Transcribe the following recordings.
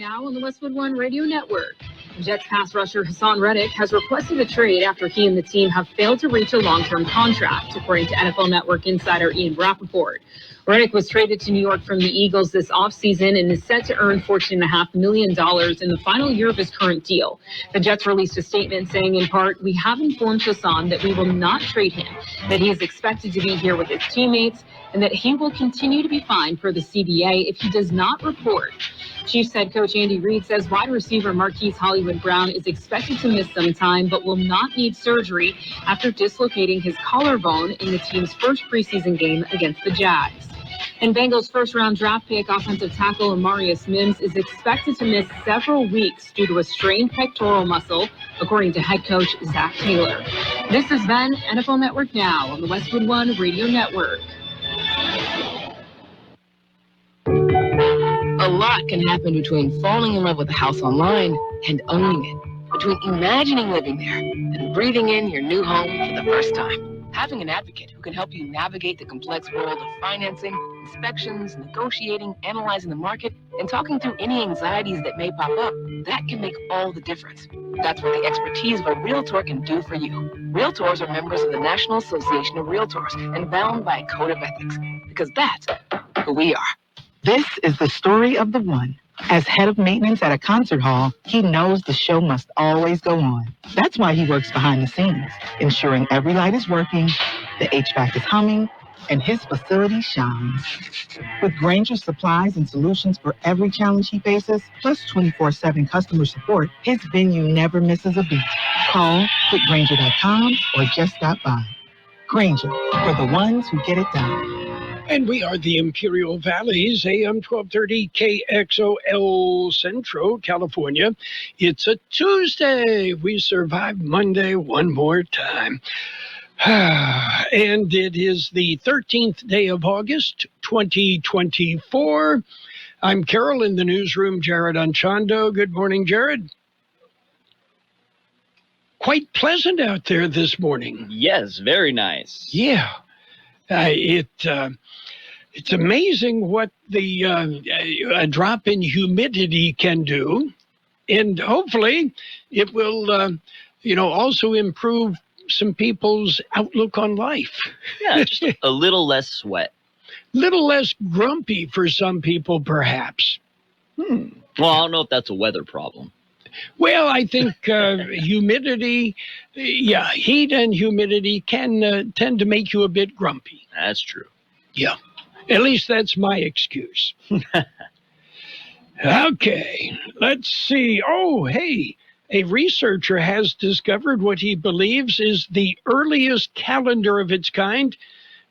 now on the Westwood One Radio Network. Jets pass rusher Hassan Reddick has requested a trade after he and the team have failed to reach a long-term contract, according to NFL Network insider Ian Rappaport. Reddick was traded to New York from the Eagles this offseason and is set to earn $14.5 million in the final year of his current deal. The Jets released a statement saying, in part, "We have informed Hassan that we will not trade him, that he is expected to be here with his teammates, and that he will continue to be fined per the CBA if he does not report." Chiefs head coach Andy Reid says wide receiver Marquise Hollywood Brown is expected to miss some time, but will not need surgery after dislocating his collarbone in the team's first preseason game against the Jags. And Bengals first-round draft pick offensive tackle Amarius Mims is expected to miss several weeks due to a strained pectoral muscle, according to head coach Zach Taylor. This has been NFL Network Now on the Westwood One Radio Network. A lot can happen between falling in love with a house online and owning it, between imagining living there and breathing in your new home for the first time. Having an advocate who can help you navigate the complex world of financing, inspections, negotiating, analyzing the market, and talking through any anxieties that may pop up, that can make all the difference. That's what the expertise of a Realtor can do for you. Realtors are members of the National Association of Realtors and bound by a code of ethics, because that's who we are. This is the story of the one. As head of maintenance at a concert hall, he knows the show must always go on. That's why he works behind the scenes, ensuring every light is working, the HVAC is humming, and his facility shines. With Granger's supplies and solutions for every challenge he faces, plus 24/7 customer support, his venue never misses a beat. Call quickgranger.com or just stop by. Granger, for the ones who get it done. And we are the Imperial Valley's AM 1230 KXOL Centro, California. It's a Tuesday. We survived Monday one more time. And it is the 13th day of August, 2024. I'm Carroll in the newsroom, Jared Anchondo. Good morning, Jared. Quite pleasant out there this morning. Yes, very nice. Yeah. It's amazing what a drop in humidity can do. And hopefully it will, also improve some people's outlook on life. Yeah, just a little less sweat. Little less grumpy for some people, perhaps. Well, I don't know if that's a weather problem. Well, I think humidity, heat and humidity can tend to make you a bit grumpy. That's true. Yeah, at least that's my excuse. Okay, let's see. Oh, hey, a researcher has discovered what he believes is the earliest calendar of its kind.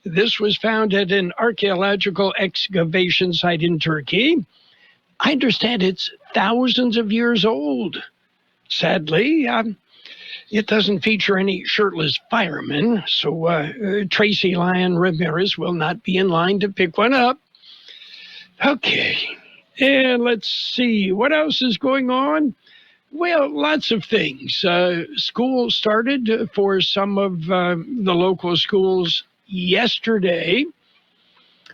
This was found at an archaeological excavation site in Turkey. I understand it's thousands of years old. Sadly, it doesn't feature any shirtless firemen, so Tracy Lyon Ramirez will not be in line to pick one up. Okay, and let's see, what else is going on? Well, lots of things. School started for some of the local schools yesterday.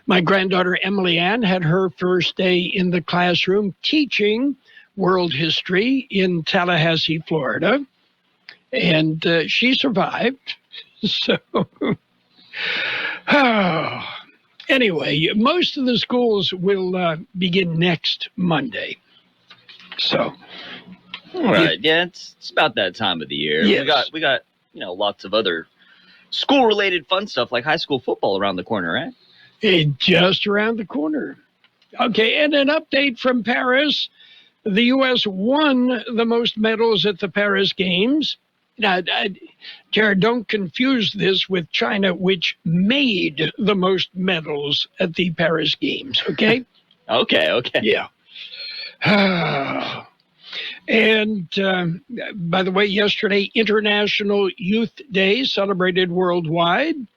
My granddaughter, Emily Ann, had her first day in the classroom teaching world history in Tallahassee, Florida, and she survived. So, anyway, most of the schools will begin next Monday. So, all right, yeah, it's about that time of the year. Yes. We got lots of other school-related fun stuff like high school football around the corner, right? Just around the corner. Okay, and an update from Paris. The U.S. won the most medals at the Paris Games. Now, Jared, don't confuse this with China, which made the most medals at the Paris Games, okay? Okay. Yeah. And by the way, yesterday, International Youth Day celebrated worldwide.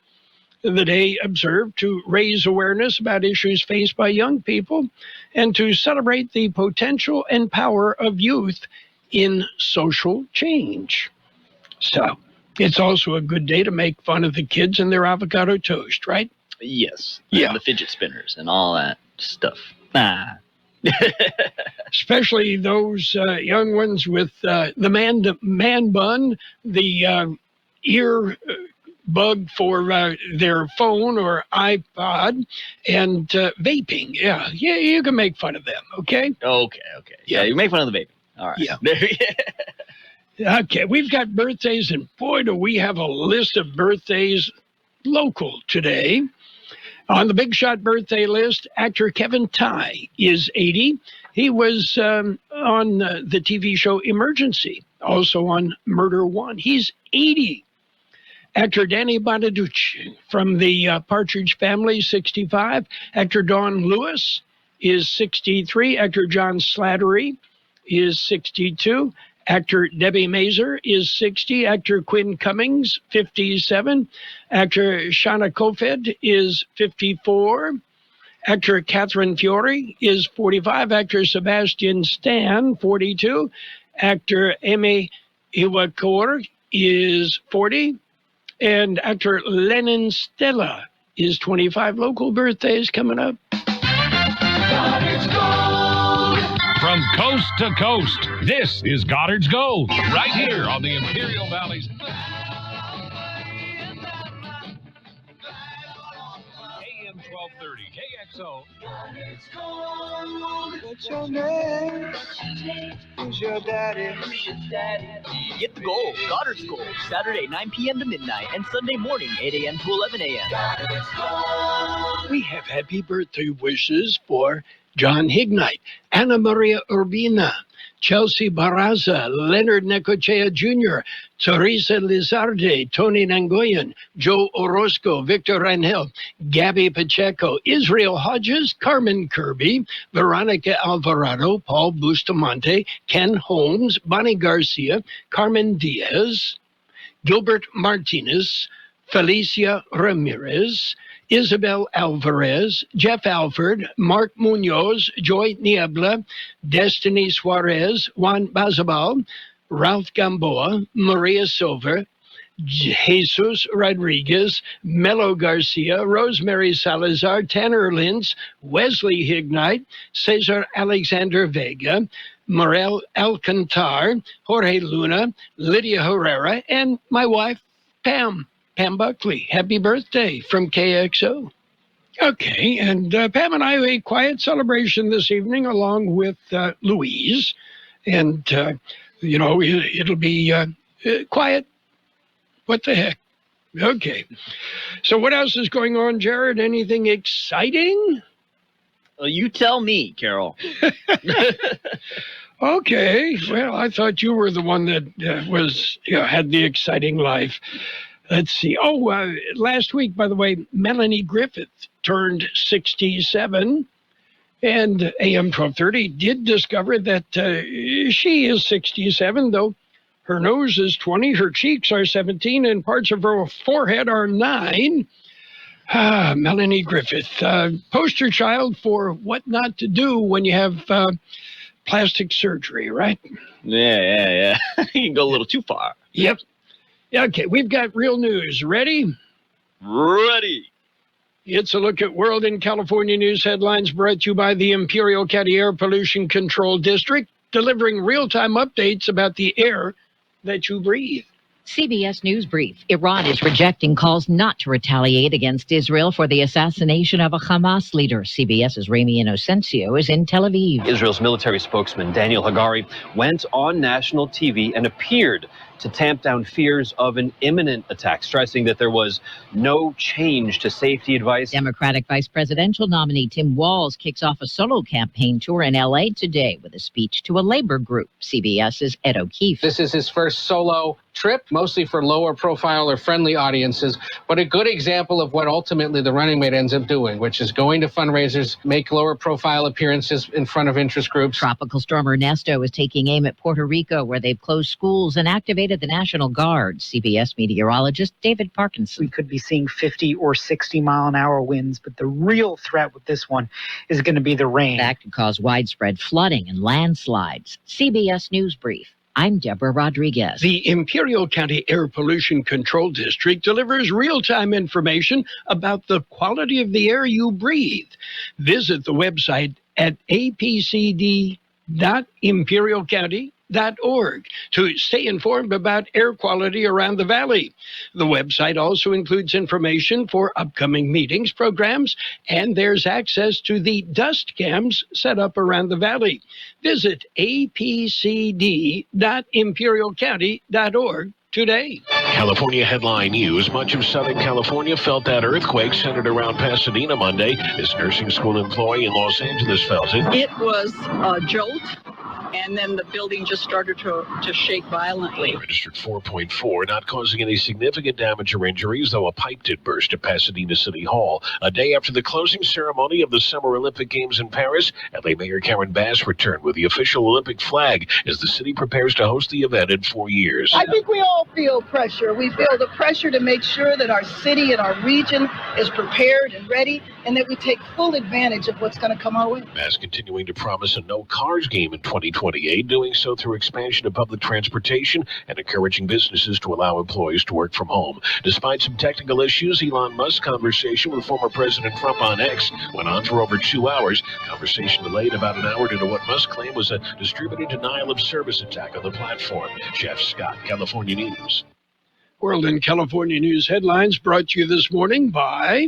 The day observed to raise awareness about issues faced by young people and to celebrate the potential and power of youth in social change. So it's also a good day to make fun of the kids and their avocado toast, right? Yes. Yeah. And the fidget spinners and all that stuff. Especially those young ones with the man bun, the ear bug for their phone or iPod, and vaping. Yeah, you can make fun of them, okay? Okay. Yeah, you make fun of the vaping. All right. Yeah. Okay, we've got birthdays, and boy, do we have a list of birthdays local today. On the Big Shot birthday list, actor Kevin Tighe is 80. He was on the TV show Emergency, also on Murder One. He's 80. Actor Danny Bonaduce from the Partridge Family, 65. Actor Dawn Lewis is 63. Actor John Slattery is 62. Actor Debbie Mazur is 60. Actor Quinn Cummings, 57. Actor Shauna Kofed is 54. Actor Catherine Fiore is 45. Actor Sebastian Stan, 42. Actor Amy Iwakor is 40. And actor Lennon Stella is 25. Local birthdays coming up. From coast to coast, this is Goddard's Gold, right here on the Imperial Valley's AM 1230 KXO. What's your name? Who's your daddy? Get the gold, Goddard's Gold, Saturday 9 p.m. to midnight, and Sunday morning 8 a.m. to 11 a.m. We have happy birthday wishes for John Hignite, Anna Maria Urbina, Chelsea Barraza, Leonard Necochea Jr., Teresa Lizarde, Tony Nangoyan, Joe Orozco, Victor Rangel, Gabby Pacheco, Israel Hodges, Carmen Kirby, Veronica Alvarado, Paul Bustamante, Ken Holmes, Bonnie Garcia, Carmen Diaz, Gilbert Martinez, Felicia Ramirez, Isabel Alvarez, Jeff Alford, Mark Munoz, Joy Niebla, Destiny Suarez, Juan Bazabal, Ralph Gamboa, Maria Silver, Jesus Rodriguez, Melo Garcia, Rosemary Salazar, Tanner Lintz, Wesley Hignite, Cesar Alexander Vega, Morel Alcantar, Jorge Luna, Lydia Herrera, and my wife, Pam Buckley. Happy birthday from KXO. Okay, and Pam and I have a quiet celebration this evening along with Louise. And, it'll be quiet. What the heck? Okay. So what else is going on, Jared? Anything exciting? Well, you tell me, Carroll. Okay. Well, I thought you were the one that had the exciting life. Let's see. Last week, by the way, Melanie Griffith turned 67, and AM 1230 did discover that she is 67, though her nose is 20, her cheeks are 17, and parts of her forehead are 9. Melanie Griffith, poster child for what not to do when you have plastic surgery, right? Yeah. You can go a little too far. Yep. Okay, we've got real news. Ready? Ready. It's a look at World and California news headlines brought to you by the Imperial County Air Pollution Control District, delivering real-time updates about the air that you breathe. CBS News Brief. Iran is rejecting calls not to retaliate against Israel for the assassination of a Hamas leader. CBS's Rami Inocencio is in Tel Aviv. Israel's military spokesman Daniel Hagari went on national TV and appeared to tamp down fears of an imminent attack, stressing that there was no change to safety advice. Democratic vice presidential nominee Tim Walz kicks off a solo campaign tour in L.A. today with a speech to a labor group. CBS's Ed O'Keefe. This is his first solo trip, mostly for lower profile or friendly audiences, but a good example of what ultimately the running mate ends up doing, which is going to fundraisers, make lower profile appearances in front of interest groups. Tropical storm Ernesto is taking aim at Puerto Rico, where they've closed schools and activated the National Guard. CBS meteorologist David Parkinson. We could be seeing 50 or 60 mile an hour winds, but the real threat with this one is going to be the rain. That could cause widespread flooding and landslides. CBS News Brief. I'm Deborah Rodriguez. The Imperial County Air Pollution Control District delivers real-time information about the quality of the air you breathe. Visit the website at apcd.imperialcounty.org to stay informed about air quality around the valley. The website also includes information for upcoming meetings, programs, and there's access to the dust cams set up around the valley. Visit apcd.imperialcounty.org today. California headline news. Much of Southern California felt that earthquake centered around Pasadena Monday. This nursing school employee in Los Angeles felt it. It was a jolt, and then the building just started to shake violently. Registered 4.4, not causing any significant damage or injuries, though a pipe did burst at Pasadena City Hall. A day after the closing ceremony of the Summer Olympic Games in Paris, LA Mayor Karen Bass returned with the official Olympic flag as the city prepares to host the event in 4 years. I think we all feel pressure. We feel the pressure to make sure that our city and our region is prepared and ready, and that we take full advantage of what's going to come our way. Bass continuing to promise a no-cars game in 2028, doing so through expansion of public transportation and encouraging businesses to allow employees to work from home. Despite some technical issues, Elon Musk's conversation with former President Trump on X went on for over 2 hours. Conversation delayed about an hour due to what Musk claimed was a distributed denial of service attack on the platform. Jeff Scott, California News. World and California News headlines brought to you this morning by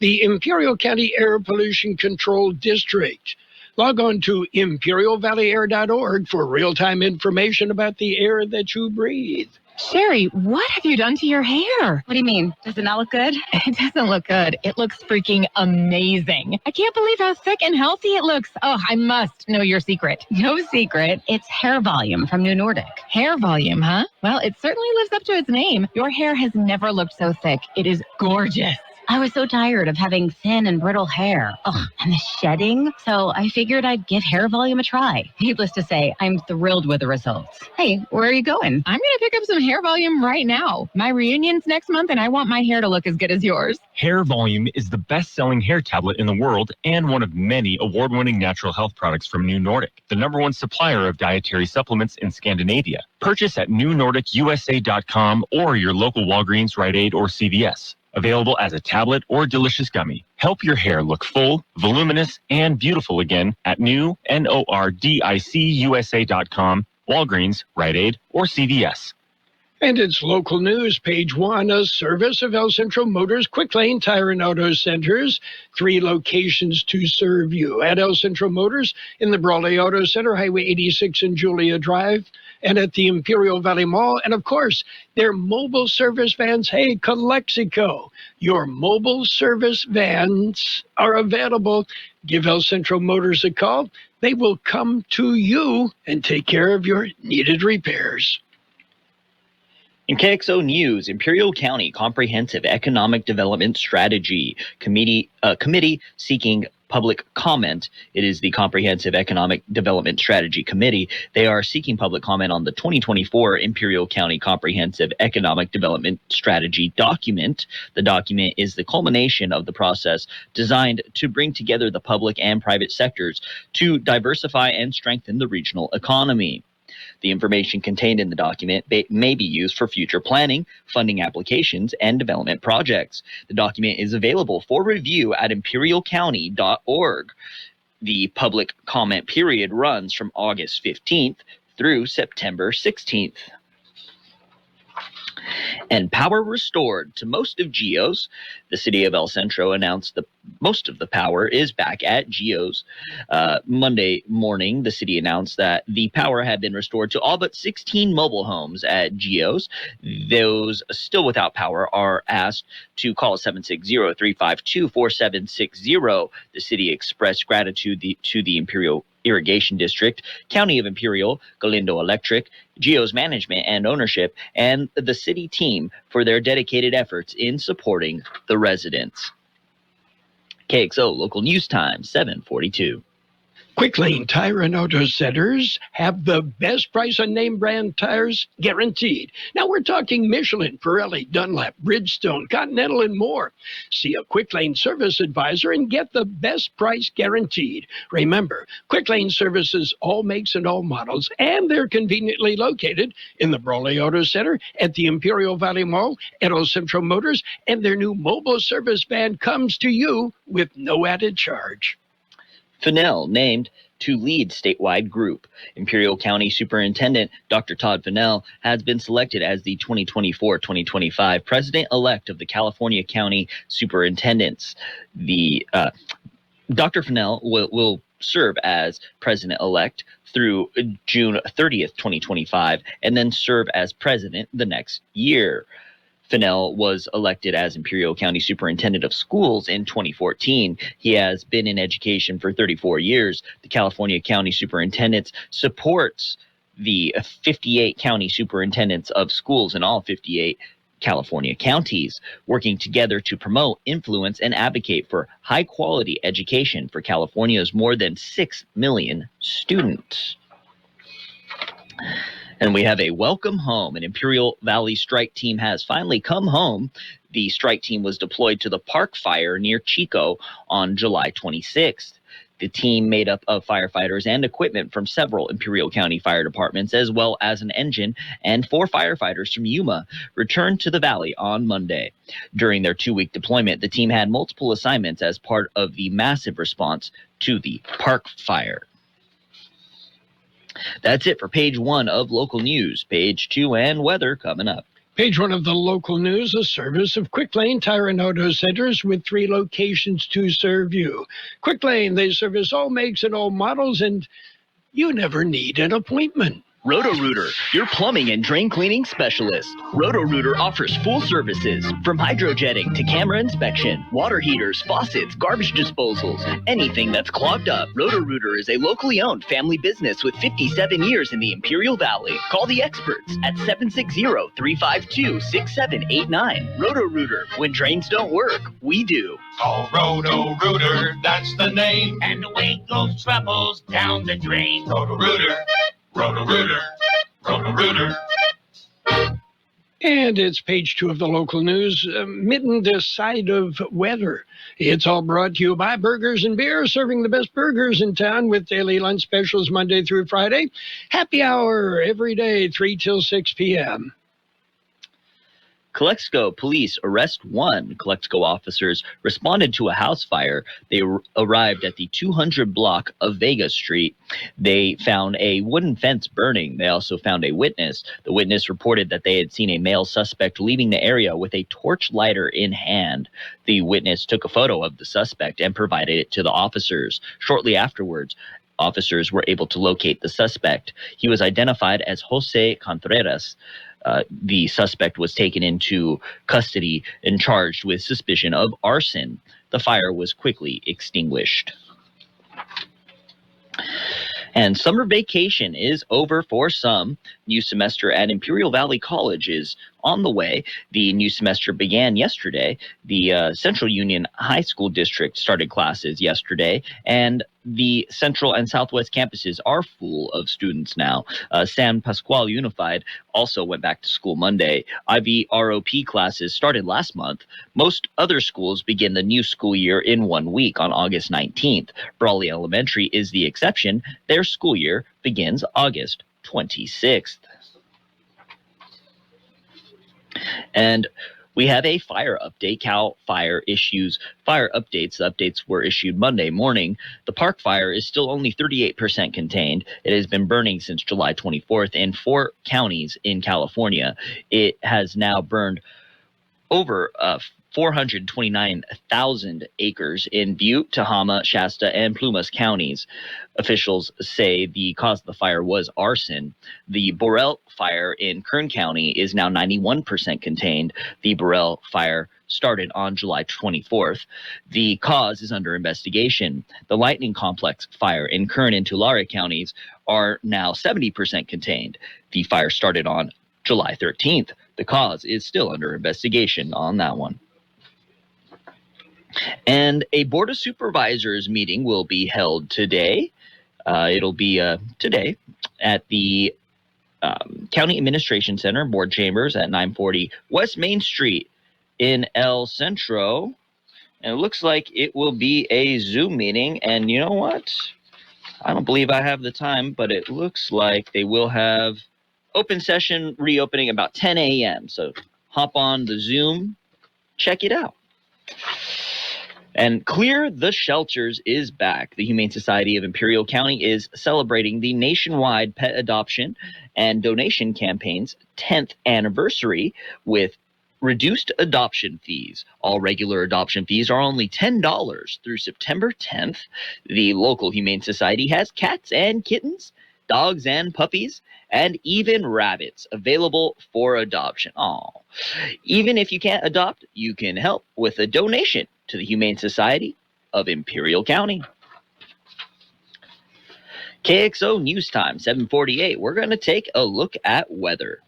the Imperial County Air Pollution Control District. Log on to imperialvalleyair.org for real-time information about the air that you breathe. Sherry, what have you done to your hair? What do you mean? Does it not look good? It doesn't look good. It looks freaking amazing. I can't believe how thick and healthy it looks. Oh, I must know your secret. No secret. It's hair volume from New Nordic. Hair volume, huh? Well, it certainly lives up to its name. Your hair has never looked so thick. It is gorgeous. I was so tired of having thin and brittle hair. Ugh, and the shedding. So I figured I'd give Hair Volume a try. Needless to say, I'm thrilled with the results. Hey, where are you going? I'm going to pick up some Hair Volume right now. My reunion's next month, and I want my hair to look as good as yours. Hair Volume is the best-selling hair tablet in the world and one of many award-winning natural health products from New Nordic, the #1 supplier of dietary supplements in Scandinavia. Purchase at newnordicusa.com or your local Walgreens, Rite Aid, or CVS. Available as a tablet or delicious gummy. Help your hair look full, voluminous, and beautiful again at nordiciusa.com, Walgreens, Rite Aid, or CVS. And it's local news, page 1, a service of El Centro Motors Quick Lane Tire and Auto Centers. 3 locations to serve you at El Centro Motors in the Brawley Auto Center, Highway 86 and Julia Drive, and at the Imperial Valley Mall. And of course, their mobile service vans. Hey, Calexico, your mobile service vans are available. Give El Centro Motors a call. They will come to you and take care of your needed repairs. In Kxo News, Imperial County Comprehensive Economic Development Strategy Committee seeking public comment. It is the Comprehensive Economic Development Strategy Committee. They are seeking public comment on the 2024 Imperial County Comprehensive Economic Development Strategy document. The document is the culmination of the process designed to bring together the public and private sectors to diversify and strengthen the regional economy. The information contained in the document may be used for future planning, funding applications, and development projects. The document is available for review at imperialcounty.org. The public comment period runs from August 15th through September 16th. And power restored to most of Geo's. The city of El Centro announced that most of the power is back at Geo's. Monday morning, the city announced that the power had been restored to all but 16 mobile homes at Geo's. Those still without power are asked to call 760-352-4760. The city expressed gratitude to the Imperial Irrigation District, County of Imperial, Galindo Electric, Geo's management and ownership, and the city team for their dedicated efforts in supporting the residents. KXO Local News Time, 7:42. Quick Lane Tire and Auto Centers have the best price on name brand tires guaranteed. Now we're talking Michelin, Pirelli, Dunlop, Bridgestone, Continental, and more. See a Quick Lane service advisor and get the best price guaranteed. Remember, Quick Lane services all makes and all models, and they're conveniently located in the Brawley Auto Center, at the Imperial Valley Mall, at El Centro Motors, and their new mobile service van comes to you with no added charge. Fennell named to lead statewide group. Imperial County Superintendent Dr. Todd Fennell has been selected as the 2024-2025 president-elect of the California County Superintendents. Dr. Fennell will serve as president-elect through June 30th, 2025, and then serve as president the next year. Fennell was elected as Imperial County Superintendent of Schools in 2014. He has been in education for 34 years. The California County Superintendents supports the 58 county superintendents of schools in all 58 California counties, working together to promote, influence, and advocate for high-quality education for California's more than 6 million students. And we have a welcome home. An Imperial Valley strike team has finally come home. The strike team was deployed to the Park Fire near Chico on July 26th. The team, made up of firefighters and equipment from several Imperial County fire departments, as well as an engine and 4 firefighters from Yuma, returned to the valley on Monday. During their 2-week deployment, the team had multiple assignments as part of the massive response to the Park Fire. That's it for page 1 of local news. Page 2 and weather coming up. Page 1 of the local news, a service of Quick Lane Tire and Auto Centers with 3 locations to serve you. Quick Lane, they service all makes and all models, and you never need an appointment. Roto-Rooter, your plumbing and drain cleaning specialist. Roto-Rooter offers full services from hydrojetting to camera inspection, water heaters, faucets, garbage disposals, anything that's clogged up. Roto-Rooter is a locally owned family business with 57 years in the Imperial Valley. Call the experts at 760-352-6789. Roto-Rooter, when drains don't work, we do. Call Roto-Rooter, that's the name, and away goes troubles down the drain. Roto-Rooter. Roto-Rooter, Roto-Rooter. And it's page 2 of the local news, mitten this side of weather. It's all brought to you by Burgers and Beer, serving the best burgers in town with daily lunch specials Monday through Friday. Happy hour every day, 3 till 6 p.m. Kxo police arrest 1. Kxo officers responded to a house fire. They arrived at the 200 block of Vega Street. They found a wooden fence burning. They also found a witness. The witness reported that they had seen a male suspect leaving the area with a torch lighter in hand. The witness took a photo of the suspect and provided it to the officers. Shortly afterwards, officers were able to locate the suspect. He was identified as Jose Contreras. The suspect was taken into custody and charged with suspicion of arson. The fire was quickly extinguished. And summer vacation is over for some. New semester at Imperial Valley College is on the way. The new semester began yesterday. The Central Union High School District started classes yesterday, and the Central and Southwest campuses are full of students now. San Pasqual Unified also went back to school Monday. IVROP classes started last month. Most other schools begin the new school year in 1 week on August 19th. Brawley Elementary is the exception. Their school year begins August 26th. And we have a fire update. Cal Fire issues fire updates. The updates were issued Monday morning. The Park Fire is still only 38% contained. It has been burning since July 24th in 4 counties in California. It has now burned over 429,000 acres in Butte, Tehama, Shasta, and Plumas counties. Officials say the cause of the fire was arson. The Borel fire in Kern County is now 91% contained. The Borel fire started on July 24th. The cause is under investigation. The Lightning Complex fire in Kern and Tulare counties are now 70% contained. The fire started on July 13th. The cause is still under investigation on that one. And a Board of Supervisors meeting will be held today. It'll be today at the County Administration Center, Board Chambers at 940 West Main Street in El Centro. And it looks like it will be a Zoom meeting. And you know what? I don't believe I have the time, but it looks like they will have open session reopening about 10 a.m. So hop on the Zoom, check it out. And Clear the Shelters is back. The Humane Society of Imperial County is celebrating the nationwide pet adoption and donation campaign's 10th anniversary with reduced adoption fees. All regular adoption fees are only $10 through September 10th. The local Humane Society has cats and kittens, dogs and puppies, and even rabbits available for adoption. Even if you can't adopt, you can help with a donation to the Humane Society of Imperial County. KXO News Time, 7:48. We're going to take a look at weather.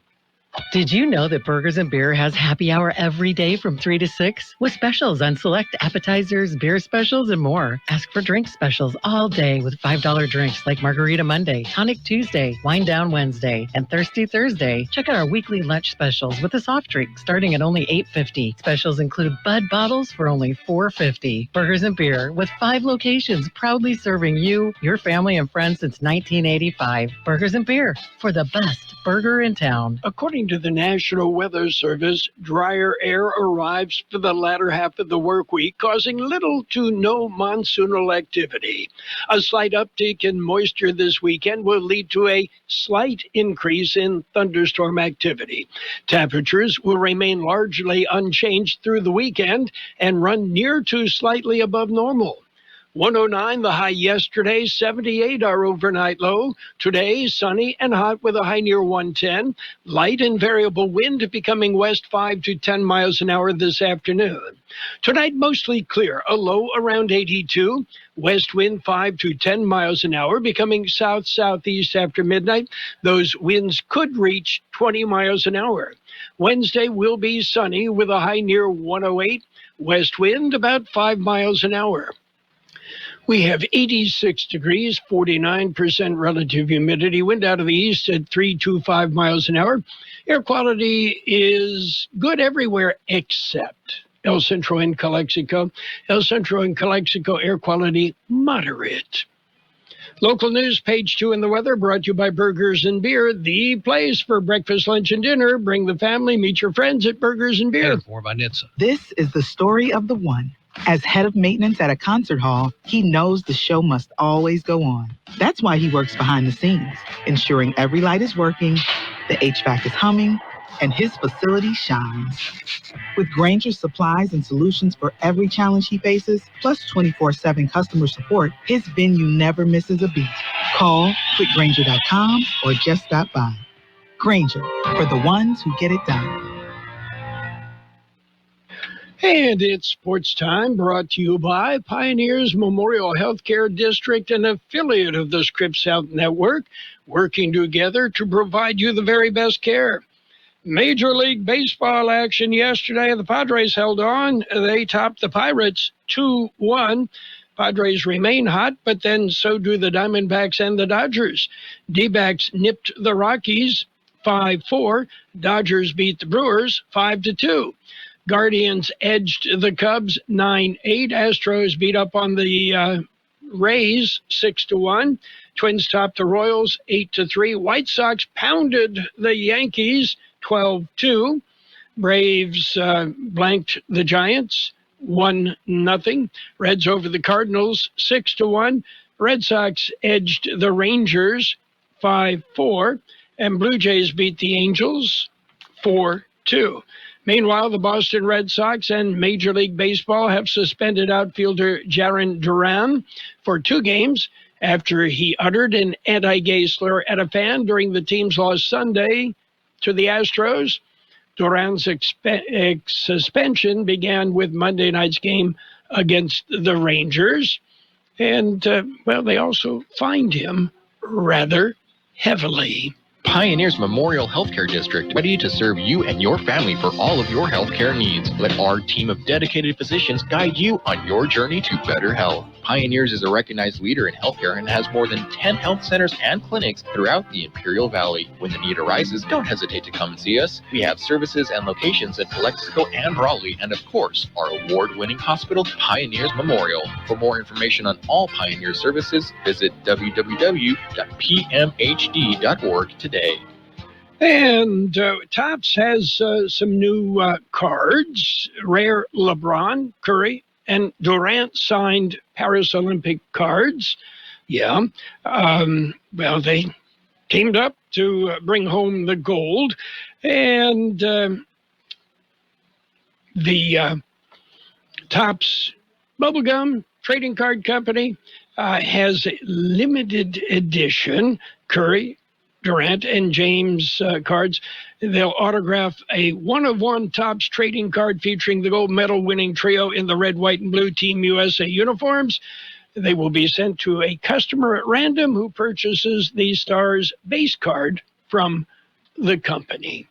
Did you know that Burgers and Beer has happy hour every day from 3 to 6 with specials on select appetizers, beer specials, and more? Ask for drink specials all day with $5 drinks like Margarita Monday, Tonic Tuesday, Wine Down Wednesday, and Thirsty Thursday. Check out our weekly lunch specials with a soft drink starting at only $8.50. Specials include Bud bottles for only $4.50. Burgers and Beer with 5 locations proudly serving you, your family, and friends since 1985. Burgers and Beer for the best burger in town. According to the National Weather Service, drier air arrives for the latter half of the work week, causing little to no monsoonal activity. A slight uptick in moisture this weekend will lead to a slight increase in thunderstorm activity. Temperatures will remain largely unchanged through the weekend and run near to slightly above normal. 109 the high yesterday, 78 our overnight low. Today, sunny and hot with a high near 110. Light and variable wind becoming west 5 to 10 miles an hour this afternoon. Tonight, mostly clear, a low around 82. West wind 5 to 10 miles an hour, becoming south-southeast after midnight. Those winds could reach 20 miles an hour. Wednesday will be sunny with a high near 108. West wind about 5 miles an hour. We have 86 degrees, 49% relative humidity, wind out of the east at 325 miles an hour. Air quality is good everywhere except El Centro and Calexico. El Centro and Calexico, air quality moderate. Local news, page 2 in the weather, brought to you by Burgers and Beer, the place for breakfast, lunch, and dinner. Bring the family, meet your friends at Burgers and Beer. This is the story of the one. As head of maintenance at a concert hall, he knows the show must always go on. That's why he works behind the scenes, ensuring every light is working, the HVAC is humming, and his facility shines. With Grainger's supplies and solutions for every challenge he faces, plus 24/7 customer support, his venue never misses a beat. Call quickgrainger.com or just stop by. Grainger, for the ones who get it done. And it's sports time, brought to you by Pioneers Memorial Healthcare District, an affiliate of the Scripps Health Network, working together to provide you the very best care. Major League Baseball action yesterday. The Padres held on. They topped the Pirates 2-1. Padres remain hot, but then so do the Diamondbacks and the Dodgers. D-backs nipped the Rockies 5-4. Dodgers beat the Brewers 5-2. Guardians edged the Cubs 9-8. Astros beat up on the Rays 6-1. Twins topped the Royals 8-3. White Sox pounded the Yankees 12-2. Braves blanked the Giants 1-0. Reds over the Cardinals 6-1. Red Sox edged the Rangers 5-4. And Blue Jays beat the Angels 4-2. Meanwhile, the Boston Red Sox and Major League Baseball have suspended outfielder Jarren Duran for 2 games after he uttered an anti-gay slur at a fan during the team's loss Sunday to the Astros. Duran's suspension began with Monday night's game against the Rangers. And, they also fined him rather heavily. Pioneers Memorial Healthcare District, ready to serve you and your family for all of your healthcare needs. Let our team of dedicated physicians guide you on your journey to better health. Pioneers is a recognized leader in healthcare and has more than 10 health centers and clinics throughout the Imperial Valley. When the need arises, don't hesitate to come and see us. We have services and locations in Calexico and Raleigh, and of course, our award-winning hospital, Pioneers Memorial. For more information on all Pioneer services, visit www.pmhd.org today. And Topps has some new cards. Rare LeBron, Curry, and Durant signed Paris Olympic cards. Yeah. Well, they teamed up to bring home the gold. And the Topps Bubblegum Trading Card Company has a limited edition Curry, Durant, and James cards. They'll autograph a one-of-one Topps trading card featuring the gold medal winning trio in the red, white, and blue Team USA uniforms. They will be sent to a customer at random who purchases the Stars base card from the company.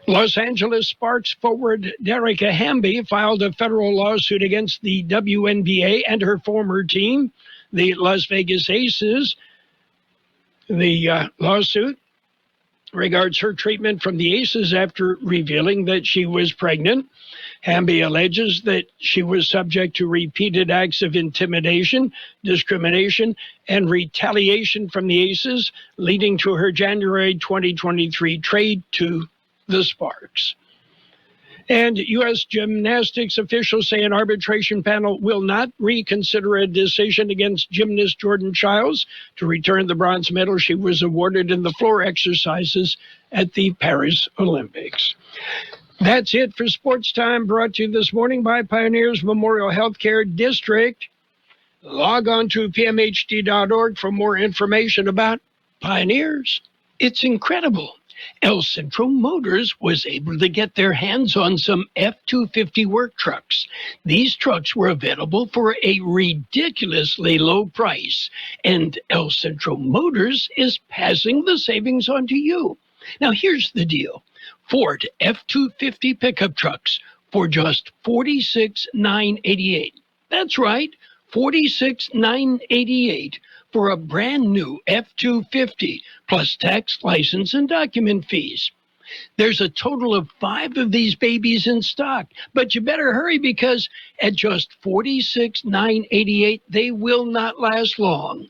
Los Angeles Sparks forward Derek Hamby filed a federal lawsuit against the WNBA and her former team, the Las Vegas Aces. The lawsuit regards her treatment from the Aces after revealing that she was pregnant. Hamby alleges that she was subject to repeated acts of intimidation, discrimination, and retaliation from the Aces, leading to her January 2023 trade to the Sparks. And U.S. gymnastics officials say an arbitration panel will not reconsider a decision against gymnast Jordan Childs to return the bronze medal she was awarded in the floor exercises at the Paris Olympics. That's it for Sports Time, brought to you this morning by Pioneers Memorial Healthcare District. Log on to pmhd.org for more information about Pioneers. It's incredible. El Centro Motors was able to get their hands on some F-250 work trucks. These trucks were available for a ridiculously low price, and El Centro Motors is passing the savings on to you. Now, here's the deal. Ford F-250 pickup trucks for just $46,988. That's right, $46,988 for a brand new F-250 plus tax, license, and document fees. There's a total of 5 of these babies in stock, but you better hurry because at just $46,988, they will not last long.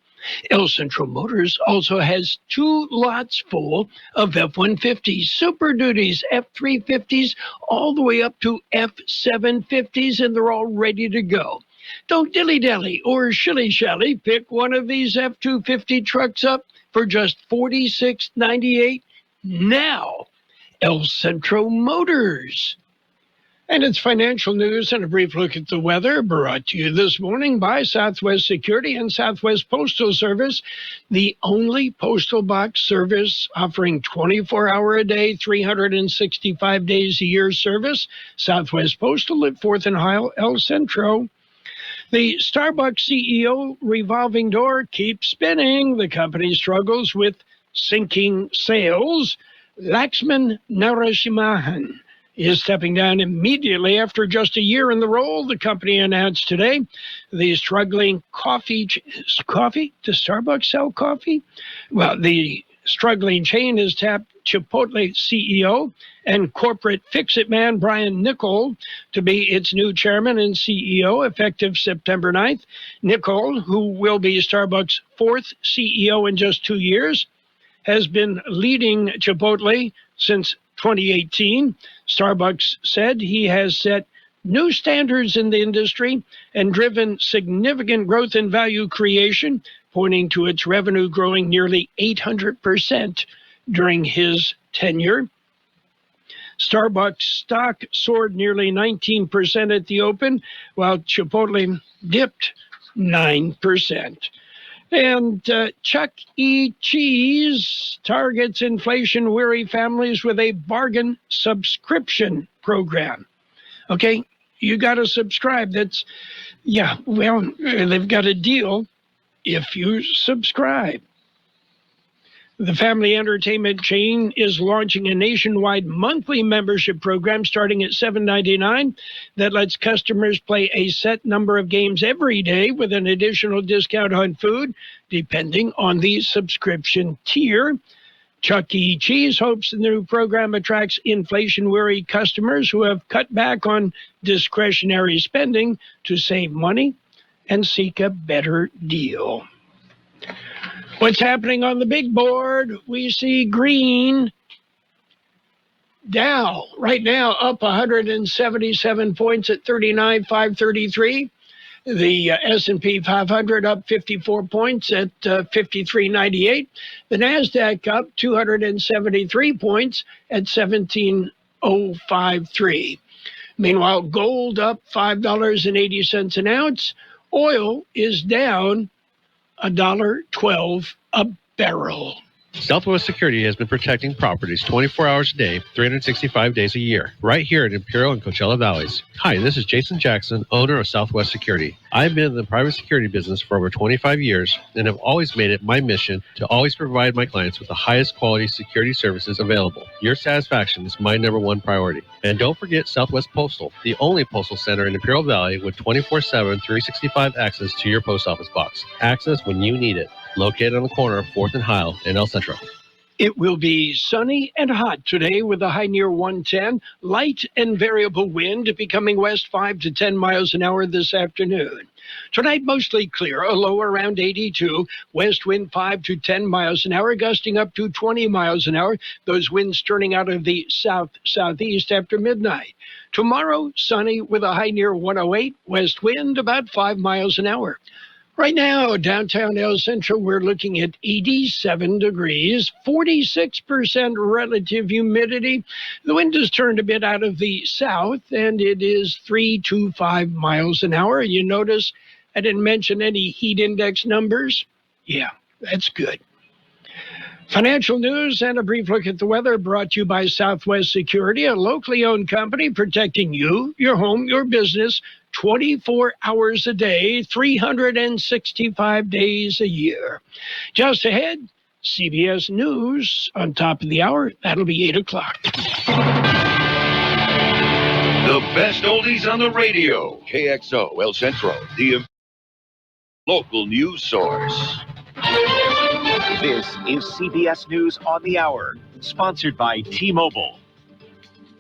El Centro Motors also has 2 lots full of F-150s, Super Duties, F-350s, all the way up to F-750s, and they're all ready to go. Don't dilly-dally or shilly-shally. Pick one of these F-250 trucks up for just $46.98 now. El Centro Motors. And it's financial news and a brief look at the weather brought to you this morning by Southwest Security and Southwest Postal Service, the only postal box service offering 24-hour-a-day, 365 days a year service. Southwest Postal at 4th and Hile, El Centro. The Starbucks CEO revolving door keeps spinning. The company struggles with sinking sales. Laxman Narasimhan is stepping down immediately after just a year in the role, the company announced today. The struggling coffee, does Starbucks sell coffee? Well, the struggling chain has tapped Chipotle CEO and corporate fix-it man Brian Niccol to be its new chairman and CEO effective September 9th. Niccol, who will be Starbucks' 4th CEO in just 2 years, has been leading Chipotle since 2018. Starbucks said he has set new standards in the industry and driven significant growth and value creation, pointing to its revenue growing nearly 800% during his tenure. Starbucks stock soared nearly 19% at the open, while Chipotle dipped 9%. And Chuck E. Cheese targets inflation-weary families with a bargain subscription program. Okay, you got to subscribe. They've got a deal if you subscribe. The family entertainment chain is launching a nationwide monthly membership program starting at $7.99 that lets customers play a set number of games every day with an additional discount on food, depending on the subscription tier. Chuck E. Cheese hopes the new program attracts inflation-weary customers who have cut back on discretionary spending to save money and seek a better deal. What's happening on the big board? We see green. Dow, right now, up 177 points at 39,533. The S&P 500 up 54 points at 53.98. The NASDAQ up 273 points at 17,053. Meanwhile, gold up $5.80 an ounce. Oil is down $1.12 a barrel. Southwest Security has been protecting properties 24 hours a day, 365 days a year, right here in Imperial and Coachella Valleys. Hi, this is Jason Jackson, owner of Southwest Security. I've been in the private security business for over 25 years and have always made it my mission to always provide my clients with the highest quality security services available. Your satisfaction is my number one priority. And don't forget Southwest Postal, the only postal center in Imperial Valley with 24/7, 365 access to your post office box. Access when you need it. Located on the corner of 4th and Heil in El Centro. It will be sunny and hot today with a high near 110. Light and variable wind becoming west 5 to 10 miles an hour this afternoon. Tonight, mostly clear, a low around 82. West wind 5 to 10 miles an hour, gusting up to 20 miles an hour. Those winds turning out of the south-southeast after midnight. Tomorrow, sunny with a high near 108. West wind about 5 miles an hour. Right now, downtown El Centro, we're looking at 87 degrees, 46% relative humidity. The wind has turned a bit out of the south, and it is 3 to 5 miles an hour. You notice I didn't mention any heat index numbers? Yeah, that's good. Financial news and a brief look at the weather brought to you by Southwest Security, a locally owned company protecting you, your home, your business, 24 hours a day, 365 days a year. Just ahead, CBS News on top of the hour. That'll be 8 o'clock. The best oldies on the radio. KXO El Centro, the local news source. This is CBS News on the Hour, sponsored by T-Mobile.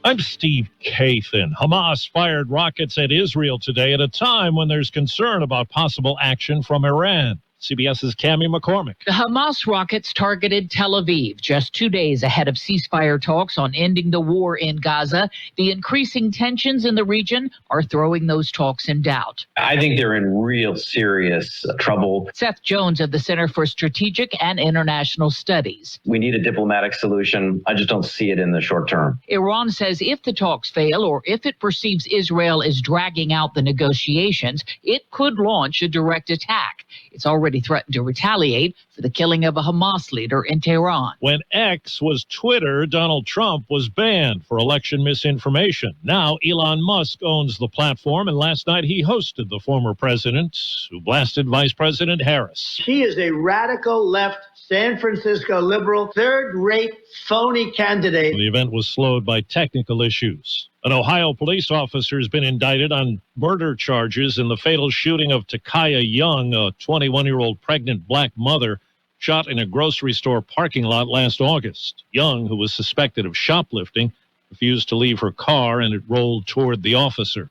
I'm Steve Kathan. Hamas fired rockets at Israel today at a time when there's concern about possible action from Iran. CBS's Cammie McCormick. The Hamas rockets targeted Tel Aviv just 2 days ahead of ceasefire talks on ending the war in Gaza. The increasing tensions in the region are throwing those talks in doubt. I think they're in real serious trouble. Seth Jones of the Center for Strategic and International Studies. We need a diplomatic solution. I just don't see it in the short term. Iran says if the talks fail or if it perceives Israel is dragging out the negotiations, it could launch a direct attack. It's already threatened to retaliate for the killing of a Hamas leader in Tehran. When X was Twitter, Donald Trump was banned for election misinformation. Now Elon Musk owns the platform, and last night he hosted the former president who blasted Vice President Harris. He is a radical left San Francisco liberal, third-rate, phony candidate. The event was slowed by technical issues. An Ohio police officer has been indicted on murder charges in the fatal shooting of Takaya Young, a 21-year-old pregnant black mother, shot in a grocery store parking lot last August. Young, who was suspected of shoplifting, refused to leave her car and it rolled toward the officer.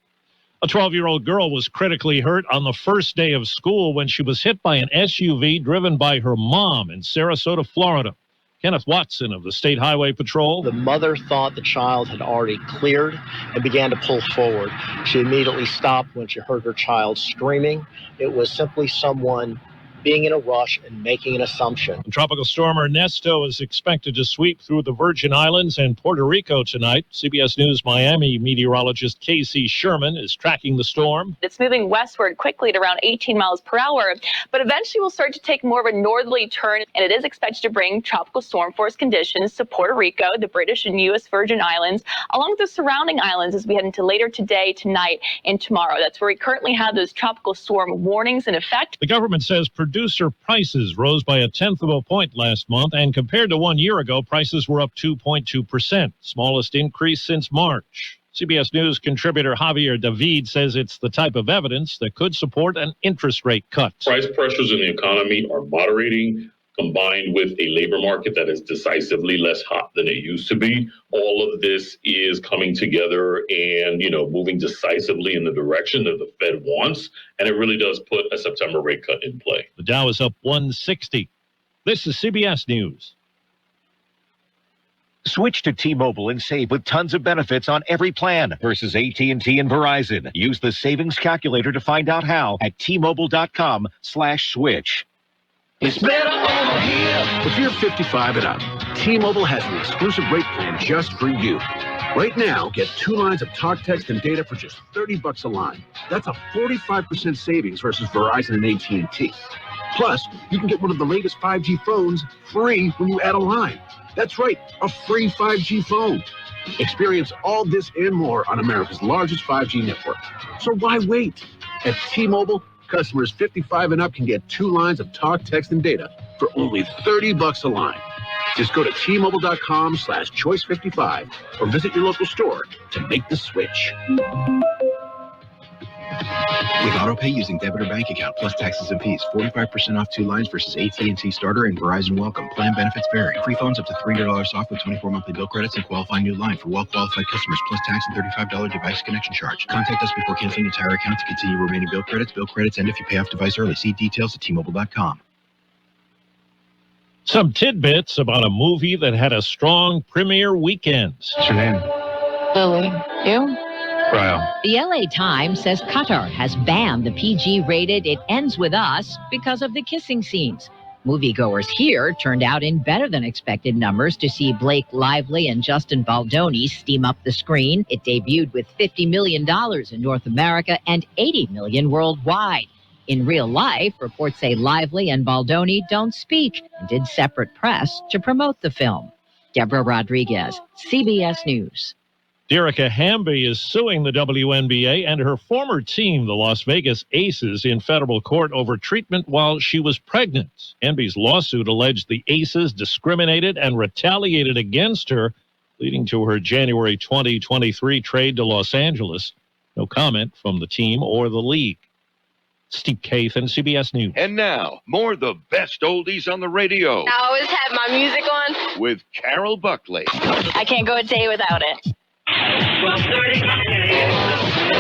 A 12-year-old girl was critically hurt on the first day of school when she was hit by an SUV driven by her mom in Sarasota, Florida. Kenneth Watson of the State Highway Patrol. The mother thought the child had already cleared and began to pull forward. She immediately stopped when she heard her child screaming. It was simply someone being in a rush and making an assumption. Tropical storm Ernesto is expected to sweep through the Virgin Islands and Puerto Rico tonight. CBS News Miami meteorologist Casey Sherman is tracking the storm. It's moving westward quickly at around 18 miles per hour, but eventually will start to take more of a northerly turn, and it is expected to bring tropical storm force conditions to Puerto Rico, the British and U.S. Virgin Islands, along with the surrounding islands as we head into later today, tonight, and tomorrow. That's where we currently have those tropical storm warnings in effect. The government says producer prices rose by 0.1 of a point last month, and compared to 1 year ago, prices were up 2.2%, smallest increase since March. CBS News contributor Javier David says it's the type of evidence that could support an interest rate cut. Price pressures in the economy are moderating, combined with a labor market that is decisively less hot than it used to be. All of this is coming together and, moving decisively in the direction that the Fed wants. And it really does put a September rate cut in play. The Dow is up 160. This is CBS News. Switch to T-Mobile and save with tons of benefits on every plan versus AT&T and Verizon. Use the savings calculator to find out how at T-Mobile.com/switch. It's better over here. If you're 55 and up, T-Mobile has an exclusive rate plan just for you. Right now, get 2 lines of talk, text, and data for just $30 a line. That's a 45% savings versus Verizon and AT&T. Plus, you can get one of the latest 5G phones free when you add a line. That's right, a free 5G phone. Experience all this and more on America's largest 5G network. So why wait? At T-Mobile, customers 55 and up can get 2 lines of talk, text, and data for only $30 a line. Just go to T-Mobile.com/choice55 or visit your local store to make the switch. With AutoPay using debit or bank account plus taxes and fees, 45% off 2 lines versus AT&T Starter and Verizon Welcome. Plan benefits vary. Free phones up to $300 off with 24 monthly bill credits and qualifying new line for well-qualified customers plus tax and $35 device connection charge. Contact us before canceling your entire account to continue remaining bill credits. Bill credits end if you pay off device early. See details at T-Mobile.com. Some tidbits about a movie that had a strong premiere weekend. What's your name? Lily. You? Brian. The LA Times says Qatar has banned the PG-rated It Ends With Us because of the kissing scenes. Moviegoers here turned out in better-than-expected numbers to see Blake Lively and Justin Baldoni steam up the screen. It debuted with $50 million in North America and $80 million worldwide. In real life, reports say Lively and Baldoni don't speak and did separate press to promote the film. Deborah Rodriguez, CBS News. Derica Hamby is suing the WNBA and her former team, the Las Vegas Aces, in federal court over treatment while she was pregnant. Hamby's lawsuit alleged the Aces discriminated and retaliated against her, leading to her January 2023 trade to Los Angeles. No comment from the team or the league. Steve Kathan, CBS News. And now, more of the best oldies on the radio. I always have my music on. With Carroll Buckley. I can't go a day without it. 12:30.